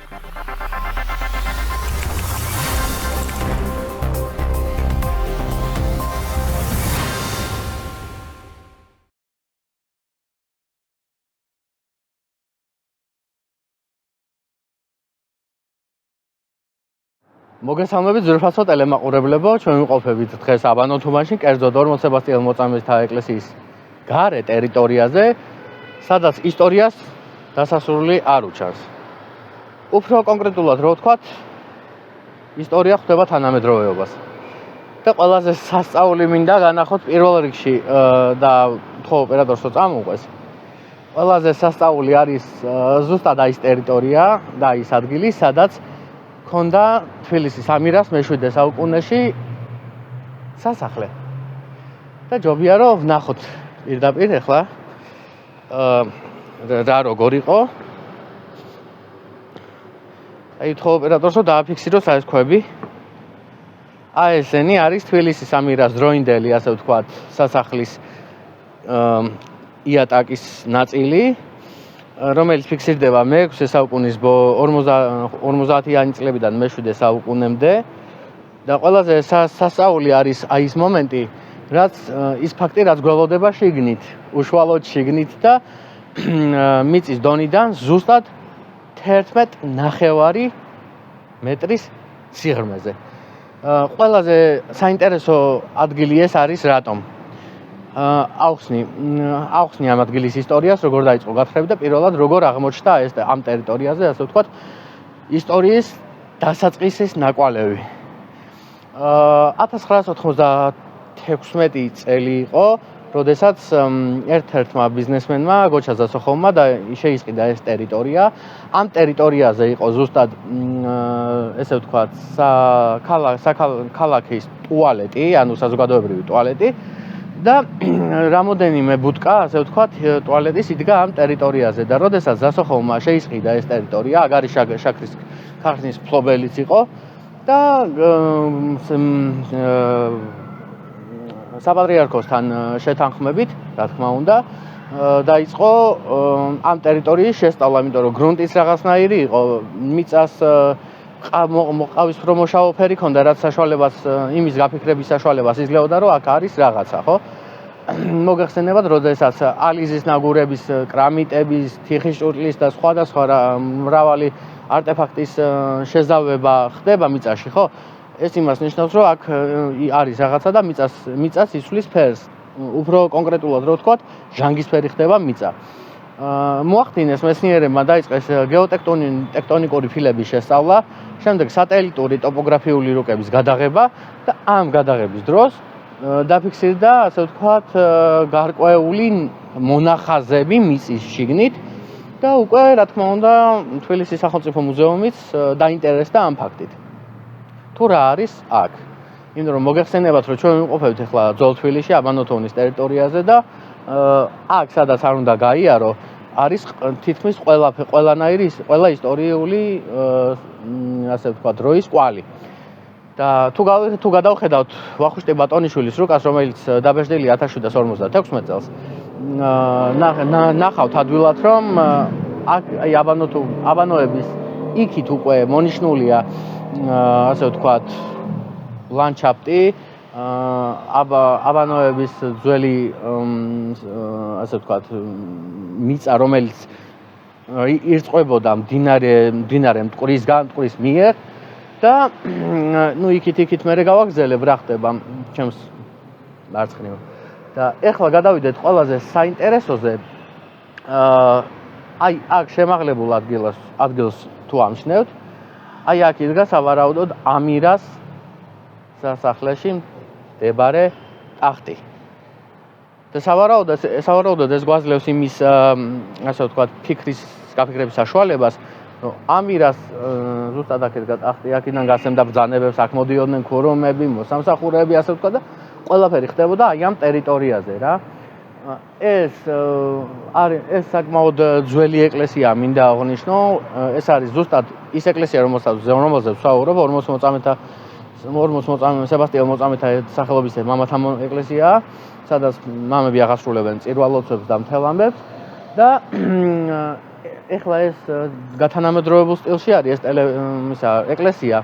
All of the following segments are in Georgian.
მოგესალმებით ძვირფასო ტელემაყურებლებო, ჩვენ ვიმყოფებით დღეს აბანო თუმანში, კერძოდ ორმოც სებასტიელ მოწამეთა ეკლესიის გარე ტერიტორიაზე, სადაც ისტორიას დასასრული არ უჩანს. უფრო კონკრეტულად რო ვთქვათ, ისტორია ხვდება თანამედროვეობას. და ყველაზე სასწაული მინდა განახოთ პირველ რიგში და ხო ოპერატორსო წამოუყვეს. ყველაზე სასწაული არის ზუსტად ის ტერიტორია და ის ადგილი, სადაც ქონდა თბილისის ამირას მე-7 საუკუნეში სასახლე. და ჯობია რომ ვნახოთ პირდაპირ ახლა რა როგორ იყო. აი თქო ოპერატორსო დააფიქსირო ეს ქვები. ესენი არის თბილისის ამირას დროინდელი, ასე ვთქვათ, სასახლის იატაკის ნაწილი, რომელიც ფიქსირდება მე-6 საუკუნის 50-იანი წლებიდან მე-7 საუკუნემდე და ყველაზე სასწაული არის აი ეს მომენტი, რაც ის ფაქტი, რაც გველოდება შიგნით, უშუალოდ შიგნით და მიწის დონიდან ზუსტად 11.5 მეტრის სიღრმეზე. ყველაზე საინტერესო ადგილი ეს არის რატომ? ავხსნი ამ ადგილის ისტორიას, როგორ დაიწყო გათხრები და პირველად როგორ აღმოჩნდა ეს ამ ტერიტორიაზე, ასე ვთქვათ, ისტორიის დასაწყისის ნაკვალევი. 1996 წელი იყო, როდესაც ერთ-ერთმა ბიზნესმენმა, გოჩა ზასოხოვმა და შეისყიდა ეს ტერიტორია. ამ ტერიტორიაზე იყო ზუსტად ესე ვთქვათ, ქალაქის ტუალეტი, ანუ საზოგადოებრივი ტუალეტი. და რამოდენიმე ბუტკა, ასე ვთქვათ, ტუალეტის იდგა ამ ტერიტორიაზე და როდესაც ზასოხოვმა შეისყიდა ეს ტერიტორია, აგარი შაქრის ქარხნის მფლობელიც იყო და საპატრიარქოსთან შეთანხმებით, რა თქმა უნდა, დაიწყო ამ ტერიტორიის შესწავლა, იმიტომ რომ გრუნტის რაღაცნაირი იყო, მიწას მოყავისფრო-მოშავო ფერი ქონდა, რაც საშუალებას იმის გაფიქრების საშუალებას იძლეოდა, რომ აქ არის რაღაცა, ხო? მოგეხსენებათ, როდესაც ალიზის ნაგურების, კრამიტების, თიხის ჭურჭლის და სხვადასხვა მრავალი არტეფაქტის შეზავება ხდება მიწაში, ხო? ეს იმას ნიშნავს, რომ აქ არის რაღაცა და მიწას იცვლის ფერს. უფრო კონკრეტულად რო ვთქვათ, ჟანგისფერი ხდება მიწა. მოახდინეს მეცნიერებმა დაიწყეს გეოტექტონიკური ფილების შესწავლა, შემდეგ სატელიტური ტოპოგრაფიული რუკების გადაღება და ამ გადაღების დროს დაფიქსირდა, ასე ვთქვათ, გარკვეული მონახაზები მიწის შიგნით და უკვე, რა თქმა უნდა, თბილისის სახელმწიფო მუზეუმიც დაინტერესდა ამ ფაქტით. თუ რა არის აქ? იმიტომ რომ მოგეხსენებათ, რომ ჩვენ ვიმყოფებით ახლა ძველ თბილისში, აბანო თოვნის ტერიტორიაზე და აქ, სადაც არ უნდა გაიარო, არის თითქმის ყველა ისტორიული, ასე ვთქვათ, დროის კვალი. და თუ გადავხედავთ ვახუშტი ბატონიშვილის რუკას, რომელიც დაბეჭდილია 1756 წელს, ნახავთ ადვილად, რომ აი აბანოების იქით უკვე მონიშნულია, ასე ვთქვათ, ლანდშაფტი, აბანოების ძველი, ასე ვთქვათ, მიწა, რომელიც ირწყვებოდა მდინარე მტკვრის მიერ და იქით მერე გავაგზელებ რა ხდება ჩემს მარცხნივ. და ეხლა გადავიდეთ ყველაზე საინტერესოზე. აი აქ შემაღლებულ ადგილს თუ ამჩნევთ, აი აქ იდგა სავარაუდოდ ამირას სასახლეში მდებარე ტახტი. და სავარაუდოდ ეს გვაძლევს იმის, ასე ვთქვათ, გაფიქრების საშუალებას, რომ ამირას ზუსტად აქ იდგა ტახტი, აქედან გასცემდა ბრძანებებს, აქ მოდიოდნენ ქურუმები, მოსამსახურეები, ასე ვთქვათ და ყველაფერი ხდებოდა აი ამ ტერიტორიაზე რა. ეს საკმაოდ ძველი ეკლესია მინდა აღვნიშნო, ეს არის ზუსტად ის ეკლესია, რომელზეც ვსაუბრობ, ორმოც სებასტიელ მოწამეთა სახელობის მამათა ეკლესიაა, სადაც მამები აღასრულებენ წირვა ლოცვებს და მთელ ამბებს და ეხლა ეს გათანამედროვებულ სტილში არის ეს ეკლესია.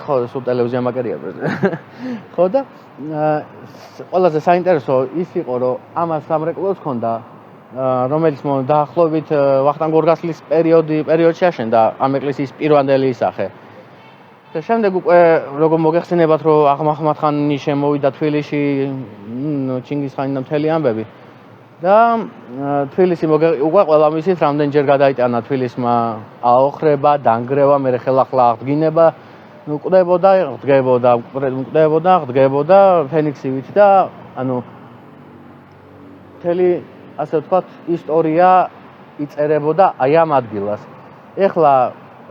ხო, სულ ტელევიზია მაგერია ხო და ყველაზე საინტერესო ის იყო, რომ ამას სამრეკლოც ჰქონდა, რომელიც დაახლოებით ვახტანგ გორგასლის პერიოდში აშენდა ამ ეკლესიის პირვანდელი ისახე. და შემდეგ უკვე როგორ მოგეხსენებათ, რომ აღმახმად ხანი შემოვიდა თბილისში, ჩინგისხანი და მთელი ამბები. და თბილისი უკვე ყველა მისით რამდენჯერ გადაიტანა თბილისმა აოხრება, დანგრევა, მერე ხელახლა აღდგინება, დგებოდა ფენიქსივით და ანუ მთელი ასე ვთქვათ ისტორია იწერებოდა აი ამ ადგილას. ეხლა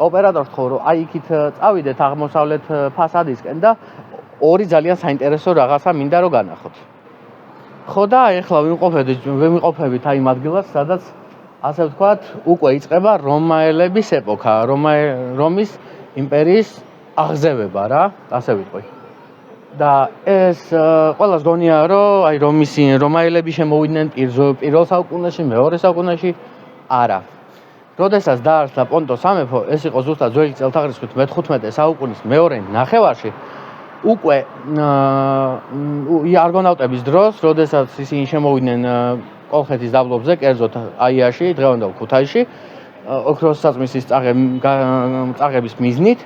ოპერატორს ხო რომ აი იქით წავიდეთ აღმოსავლეთ ფასადისკენ და ორი ძალიან საინტერესო რაღაცა მინდა რომ განახოთ. ხო და ეხლა ვიმყოფებით აი იმ ადგილას, სადაც ასე ვთქვათ უკვე იწყება რომაელების ეპოქა, რომის იმპერიის აღზევება რა, ასე ვიტყვი. და ეს ყველას გონია რომ აი რომაელები შემოვიდნენ პირველ საუკუნეში, მეორე საუკუნეში, არა. როდესაც დაარსდა პონტო სამეფო, ეს იყო ზუსტად ძველი წელთაღრიცხვით მე-15 საუკუნის მეორე ნახევარში, უკვე არგონავტების დროს, როდესაც ისინი შემოვიდნენ კოლხეთის დაბლობზე, კერძოდ აიაში, დღევანდელ ქუთაისში, ოქროს საწმისის წაღების მიზნით,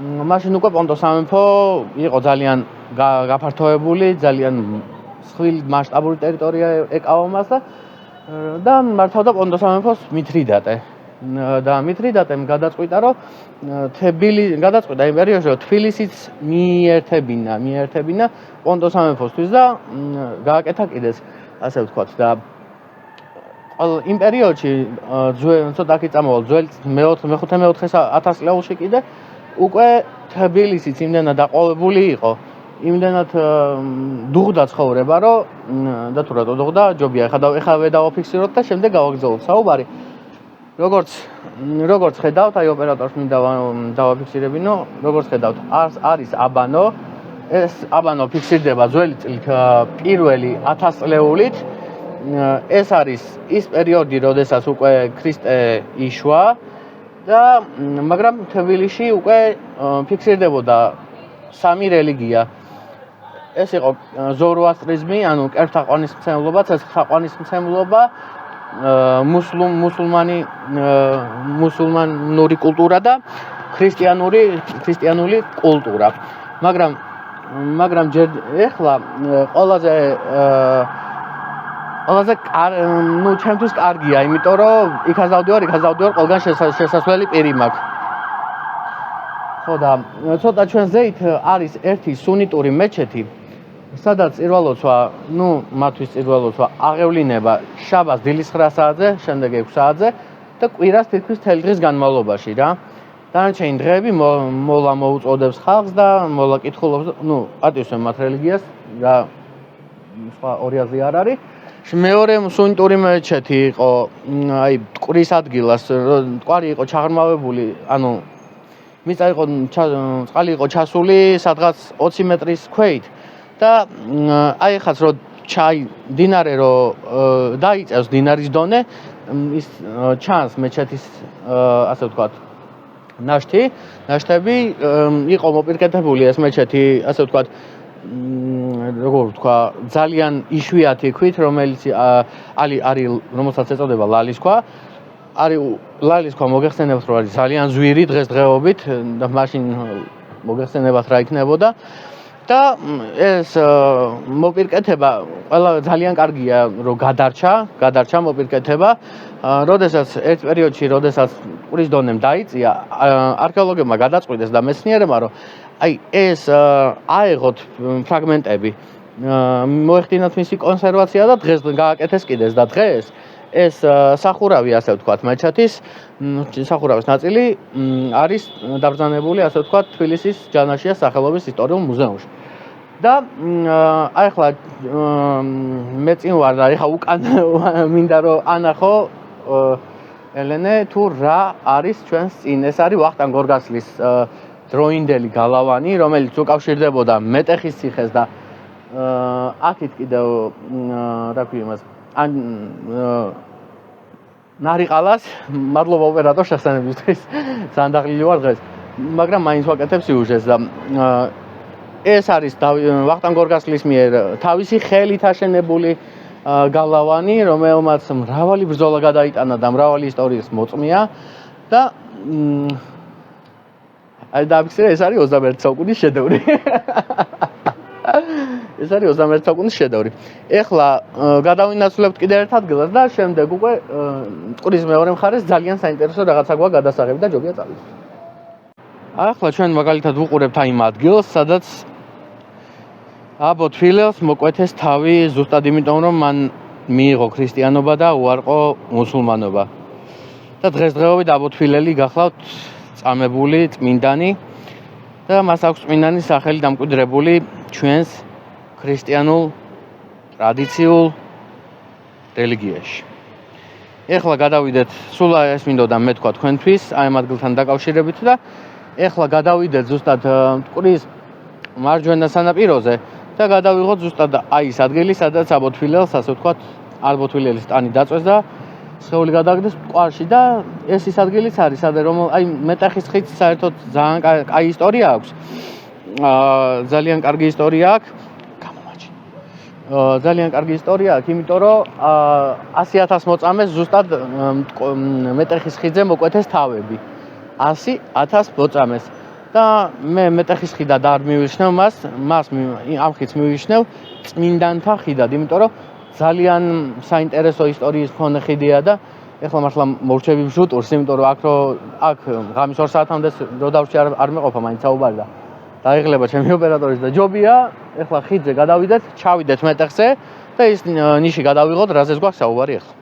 მაშინ უკვე პონტო სამეფო იყო ძალიან გაფართოებული, ძალიან მსხვილი მასშტაბური ტერიტორია ეკავა მას და მართავდა პონტო სამეფოს მითრიდატე. და მითრიდატემ გადაწყვიტა, რომ გადაწყვიტა იმ პერიოდში, რომ თბილისიც მიერთებინა პონტო სამეფოსთვის და გააკეთა კიდეც, ასე ვთქვათ და იმ პერიოდში ცოტა კი წამოვალ ძველ მე-4 ათასწლეულში კიდე უკვე თბილისიც იმდენად დაყოლებული იყო, იმდენად დუღდა ცხოვრება, რომ და თუ რატო დუღდა, ჯობია ეხლა დავაფიქსიროთ და შემდეგ გავაგზავნოთ საუბარი. როგორც ხედავთ, აი ოპერატორს მინდა დავაფიქსირებინო, როგორც ხედავთ, არის აბანო, ეს აბანო ფიქსირდება ძველი წლით პირველი 1000 წლეულით. ეს არის ის პერიოდი, როდესაც უკვე ქრისტე იშვა და მაგრამ თბილისში უკვე ფიქსირდებოდა სამი რელიგია. ეს იყო ზოროასტრიზმი, ანუ კერძთა ღვთისმსემლობა, ცეცხლთაყვანისმცემლობა, მუსულმანური კულტურა და ქრისტიანული კულტურა. მაგრამ ჯერ ეხლა ყველაზე ჩემთვის კარგია, იმიტომ რომ იქაც დავდივარ, ყველგან შესასვლელი პირი მაქვს. ხო და ცოტა ჩვენ ზეით არის ერთი სუნიტური მეჩეთი, სადაც წირვალოცვა, მათთვის წირვალოცვა აღევლინება შაბათს დილის 9 საათზე, შემდეგ 6 საათზე და კვირას თითქმის მთელი დღის განმავლობაში რა. დანარჩენი დღეები მოლა მოუწოდებს ხალხს და მოლა კითხულობს, პატივს მათ რელიგიას და სხვა ორი აზრი არ არის. მეორე სუნიტური მეჩეთი იყო აი მტკვრის ადგილას, მტკვარი იყო ჩაღრმავებული, ანუ მიწა იყო წყალი იყო ჩასული სადღაც 20 მეტრის ქვით და აი ხაც რომ დინარე რო დაიწევს დინარის დონე, ის ჩანს მეჩეთის ასე ვთქვათ ნაშთები იყო მოპირკეთებული ეს მეჩეთი, ასე ვთქვათ როგორ ვთქვა, ძალიან იშვიათი ქვით, რომელიც რომელსაც ეწოდება ლალისქვა. არის ლალისქვა მოგეხსენებათ, რომ არის ძალიან ზვირი დღესდღეობით და მაშინ მოგეხსენებათ რა იქნებოდა. და ეს მოპირკეთება ყველა ძალიან კარგია, რომ გადარჩა მოპირკეთება. როდესაც ერთ პერიოდში, როდესაც მტკვრის დონემ დაიწია, არქეოლოგებმა გადაწყვიტეს და მეცნიერებმა, რომ აი ეს აეღოთ ფრაგმენტები, მოეხდინათ მისი კონსერვაცია და დღეს გააკეთეს კიდეც და დღეს ეს სახურავი, ასე ვთქვათ, მეჩეთის სახურავის ნაწილი არის დაბრძანებული, ასე ვთქვათ, თბილისის ჯანაშიას სახელობის ისტორიულ მუზეუმში. და აი ახლა მე წინ ვარ და ეხლა უკან მინდა რომ ანახო ელენე თუ რა არის ჩვენს წინ. ეს არის ვახტანგ გორგასლის დროინდელი გალავანი, რომელიც უკავშირდებოდა მეტეხის ციხეს და აქეთ კიდევ რა ქვია იმას ნარიყალას, მადლობა ოპერატორ შესაძლებისთვის. ძალიან დაღლილი ვარ დღეს. მაგრამ მაინც ვაკეთებ სიუჟეტს და ეს არის ვახტანგ გორგასლის მიერ თავისი ხელით აშენებული გალავანი, რომელმაც მრავალი ბრძოლა გადაიტანა და მრავალი ისტორიის მოწმია და აი დაგვიქცე ეს არის 21 საუკუნის შედევრი. ეს არის 21 საუკუნის შედევრი. ეხლა გადავინაცვლებთ კიდევ ერთ ადგილას და შემდეგ უკვე მტკვრის მეორე მხარეს ძალიან საინტერესო რაღაცა გვაქვს გადასაღები და ჯობია წავიდეთ. ახლა ჩვენ მაგალითად ვუყურებთ აი იმ ადგილს, სადაც აბოთვილელს მოკვეთეს თავი ზუსტად იმიტომ, რომ მან მიიღო ქრისტიანობა და უარყო მუსულმანობა. და დღესდღეობით აბოთვილელი გახლავთ წამებული წმინდანი და მას აქვს წმინდანის სახელი დამკვიდრებული ჩვენს ქრისტიანულ ტრადიციულ რელიგიაში. ეხლა გადავიდეთ, სულ ეს მინდოდა მე თქვა თქვენთვის, აი ამ ადგილთან დაკავშირებით და ეხლა გადავიდეთ ზუსტად მტკვრის მარჯვენა სანაპიროზე და გადავიღოთ ზუსტად აი ეს ადგილი, სადაც აბოთვილელს, ასე ვთქვათ, აბოთვილელის ტანი დაწვეს და სხეული გადაგდეს მტკვარში და ეს ის ადგილიც არის, სადაც აი მეტეხის ხიდს საერთოდ ძალიან კაი ისტორია აქვს. ძალიან კარგი ისტორია აქვს. ძალიან კარგი ისტორია აქვს, იმიტომ რომ 100,000 მოწამეს ზუსტად მეტეხის ხიდზე მოკვეთეს თავები. 100,000 მოწამეს. და მე მეტეხის ხიდად არ მივიშნევ მას ამ ხიდს მივიშნევ წმინდანთა ხიდად, იმიტომ რომ ძალიან საინტერესო ისტორიის მქონე ხიდია და ეხლა მართლა მორჩები ვშუტურს, იმიტომ რომ აქ ღამის 2 საათამდე რო დავში არ მეყოფა მაინც საუბარი და დაიღლება ჩემი ოპერატორიც და ჯობია, ეხლა ხიდზე გადავიდეთ, ჩავიდეთ მეტეხზე და ის ნიში გადავიღოთ, რაზეც გვაქვს საუბარი ეხლა.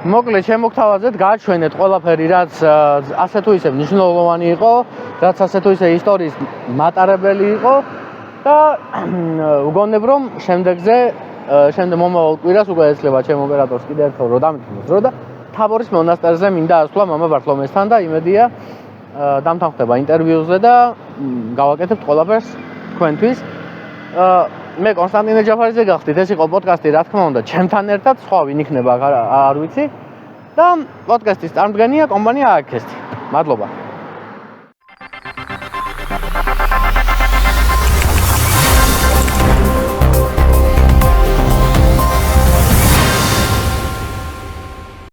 მოკლედ შემოგთავაზეთ, გააჩვენეთ ყველაფერი, რაც ასე თუ ისე მნიშვნელოვანი იყო, რაც ასე თუ ისე ისტორიის მატარებელი იყო და ვგონებ, რომ შემდეგ მომავალ კვირას უკვე ეცლება ჩემ ოპერატორს კიდევ ერთხელ რომ დამიტკბოს დრო და თაბორის მონასტერზე მინდა ასვლა მამა ბართლომესთან და იმედია დამთანხმდება ინტერვიუზე და გავაკეთებთ ყველაფერს თქვენთვის. მე კონსტანტინე ჯაფარიძე გახდით, ეს იყო პოდკასტი, რა თქმა უნდა, ჩემთან ერთად, სხვა ვინ იქნება არ ვიცი და პოდკასტის წარმდგენია კომპანია AKEST. მადლობა.